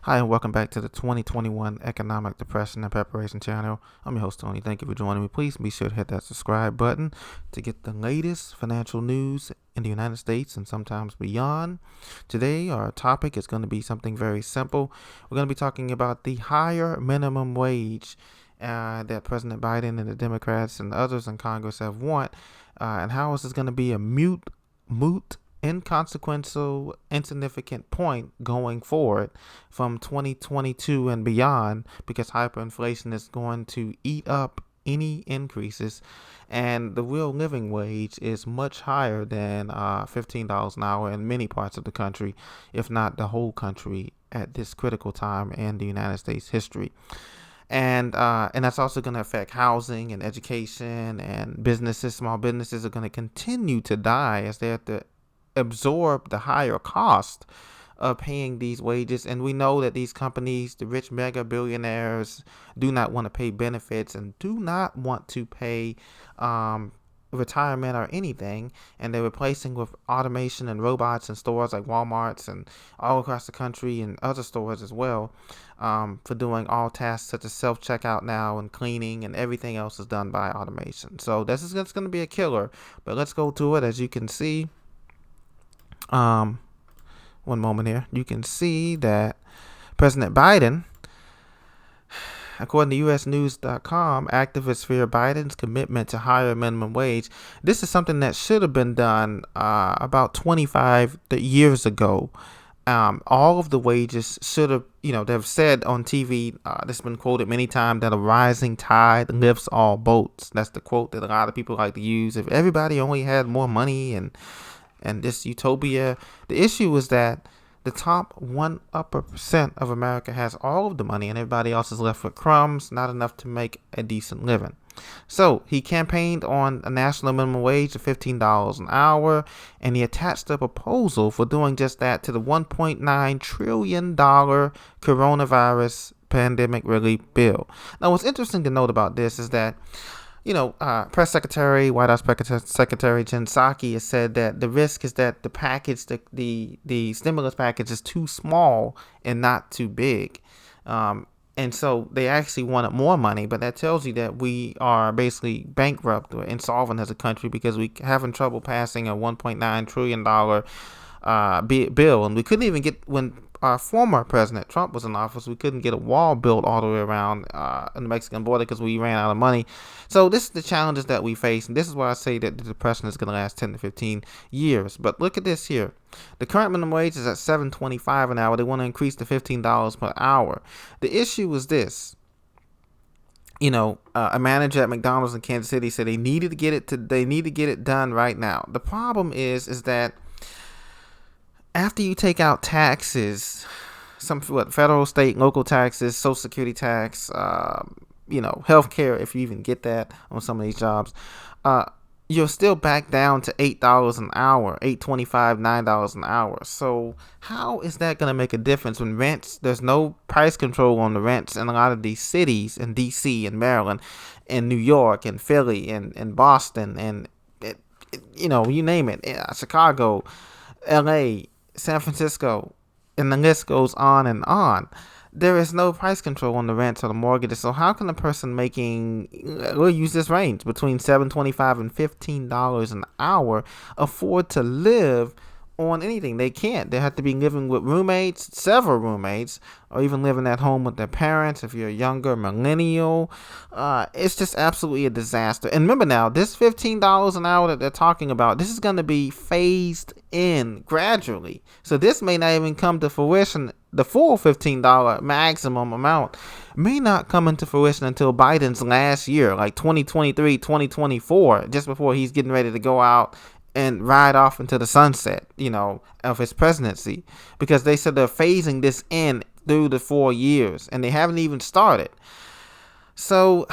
Hi, and welcome back to the 2021 Economic Depression and Preparation channel. I'm your host, Tony. Thank you for joining me. Please be sure to hit that subscribe button to get the latest financial news in the United States and sometimes beyond. Today, our topic is going to be something very simple. We're going to be talking about the higher minimum wage that President Biden and the Democrats and others in Congress have want, and how is this going to be a moot inconsequential, insignificant point going forward from 2022 and beyond, because hyperinflation is going to eat up any increases, and the real living wage is much higher than $15 an hour in many parts of the country, if not the whole country, at this critical time in the United States history. And that's also going to affect housing and education and businesses. Small businesses are going to continue to die as they have to absorb the higher cost of paying these wages. And we know that these companies, the rich mega billionaires, do not want to pay benefits and do not want to pay retirement or anything, and they're replacing with automation and robots in stores like Walmart's and all across the country and other stores as well, for doing all tasks such as self-checkout now, and cleaning, and everything else is done by automation. So this is going to be a killer, but let's go to it. As you can see, one moment here, you can see that President Biden, according to usnews.com, activists fear Biden's commitment to higher minimum wage. This is something that should have been done about 25 years ago. All of the wages should have, they've said on TV, this has been quoted many times, that a rising tide lifts all boats. That's the quote that a lot of people like to use. If everybody only had more money and this utopia, the issue is that the top 1% of America has all of the money, and everybody else is left with crumbs, not enough to make a decent living. So he campaigned on a national minimum wage of $15 an hour, and he attached a proposal for doing just that to the $1.9 trillion coronavirus pandemic relief bill. Now, what's interesting to note about this is that Press Secretary, White House Secretary Jen Psaki has said that the risk is that the package, the stimulus package, is too small and not too big. And so they actually wanted more money, but that tells you that we are basically bankrupt or insolvent as a country, because we having trouble passing a $1.9 trillion bill. And we couldn't even get, when our former President Trump was in office, we couldn't get a wall built all the way around the Mexican border because we ran out of money. So this is the challenges that we face, and this is why I say that the depression is going to last 10 to 15 years. But look at this here. The current minimum wage is at $7.25 an hour. They want to increase to $15 per hour. The issue is this. A manager at McDonald's in Kansas City said they need to get it done right now. The problem is that after you take out taxes, some federal, state, local taxes, Social Security tax, healthcare, if you even get that on some of these jobs, you're still back down to $8 an hour, $8.25, $9 an hour. So how is that going to make a difference when rents? There's no price control on the rents in a lot of these cities, in D.C. and Maryland, and New York and Philly and Boston and you name it, Chicago, L.A., San Francisco, and the list goes on and on. There is no price control on the rents or the mortgages. So how can a person making, we'll use this range, between $7.25 and $15 an hour afford to live on anything? They can't. They have to be living with roommates, several roommates, or even living at home with their parents if you're a younger millennial. It's just absolutely a disaster. And remember now, this $15 an hour that they're talking about, this is going to be phased in gradually. So this may not even come to fruition. The full $15 maximum amount may not come into fruition until Biden's last year, like 2023, 2024, just before he's getting ready to go out and ride off into the sunset, of his presidency, because they said they're phasing this in through the 4 years, and they haven't even started. So,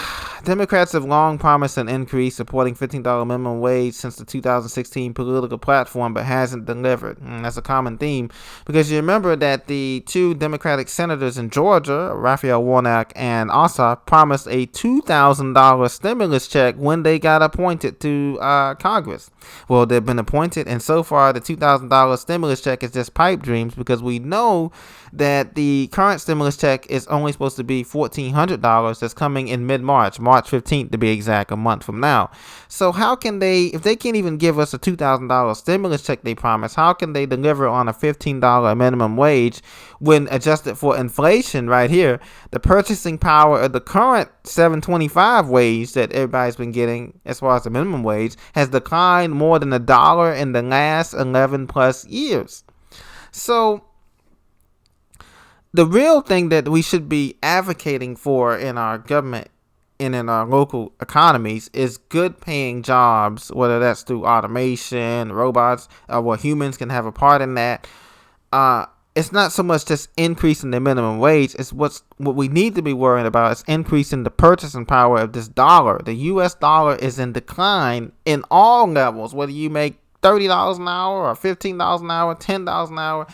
Democrats have long promised an increase, supporting $15 minimum wage since the 2016 political platform, but hasn't delivered. And that's a common theme because you remember that the two Democratic senators in Georgia, Raphael Warnock and Ossoff, promised a $2,000 stimulus check when they got appointed to Congress. Well, they've been appointed, and so far the $2,000 stimulus check is just pipe dreams because we know that the current stimulus check is only supposed to be $1,400. That's coming in mid-March, March 15th to be exact, a month from now. So how can they, if they can't even give us a $2,000 stimulus check they promised, how can they deliver on a $15 minimum wage when adjusted for inflation right here? The purchasing power of the current $7.25 wage that everybody's been getting as far as the minimum wage has declined more than $1 in the last 11 plus years. So the real thing that we should be advocating for in our government and in our local economies is good paying jobs, whether that's through automation, robots, where humans can have a part in that. It's not so much just increasing the minimum wage. It's what we need to be worrying about is increasing the purchasing power of this dollar. The U.S. dollar is in decline in all levels, whether you make $30 an hour or $15 an hour, $10 an hour.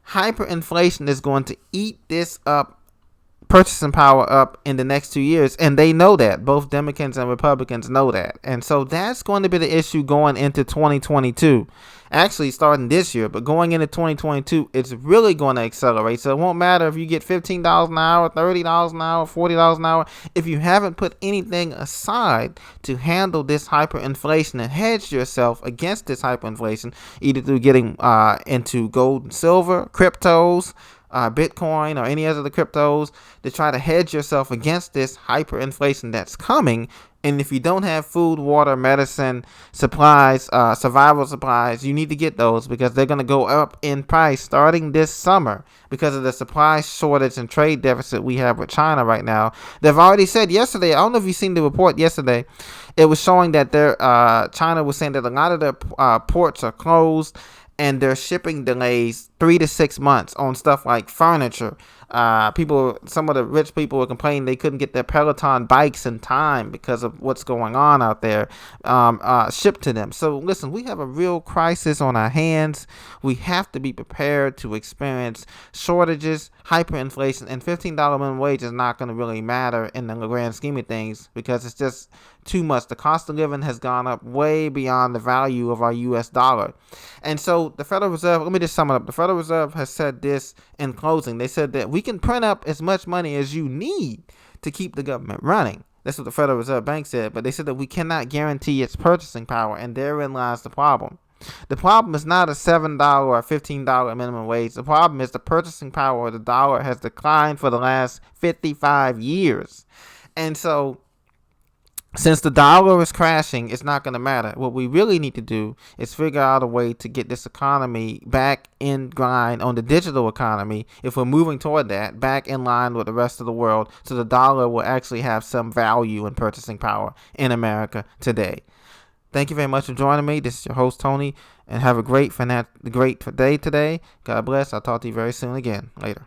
Hyperinflation is going to eat this up, purchasing power up in the next 2 years, and they know that. Both Democrats and Republicans know that, and so that's going to be the issue going into 2022. Actually, starting this year, but going into 2022, it's really going to accelerate. So it won't matter if you get $15 an hour, $30 an hour, $40 an hour. If you haven't put anything aside to handle this hyperinflation and hedge yourself against this hyperinflation, either through getting into gold and silver, cryptos, Bitcoin, or any other of the cryptos, to try to hedge yourself against this hyperinflation that's coming. And if you don't have food, water, medicine, supplies, survival supplies, you need to get those because they're going to go up in price starting this summer because of the supply shortage and trade deficit we have with China right now. They've already said yesterday, I don't know if you've seen the report yesterday, it was showing that China was saying that a lot of their ports are closed and their shipping delays 3 to 6 months on stuff like furniture. Some of the rich people were complaining they couldn't get their Peloton bikes in time because of what's going on out there shipped to them. So listen, we have a real crisis on our hands. We have to be prepared to experience shortages, hyperinflation, and $15 minimum wage is not going to really matter in the grand scheme of things because it's just too much. The cost of living has gone up way beyond the value of our U.S. dollar. And so the Federal Reserve, let me just sum it up. The Federal Reserve has said this in closing. They said that we can print up as much money as you need to keep the government running. That's what the Federal Reserve Bank said. But they said that we cannot guarantee its purchasing power, and therein lies the problem. The problem is not a $7 or $15 minimum wage. The problem is the purchasing power of the dollar has declined for the last 55 years. And so since the dollar is crashing, it's not going to matter. What we really need to do is figure out a way to get this economy back in grind on the digital economy, if we're moving toward that, back in line with the rest of the world, so the dollar will actually have some value and purchasing power in America today. Thank you very much for joining me. This is your host, Tony, and have a great day today. God bless. I'll talk to you very soon again. Later.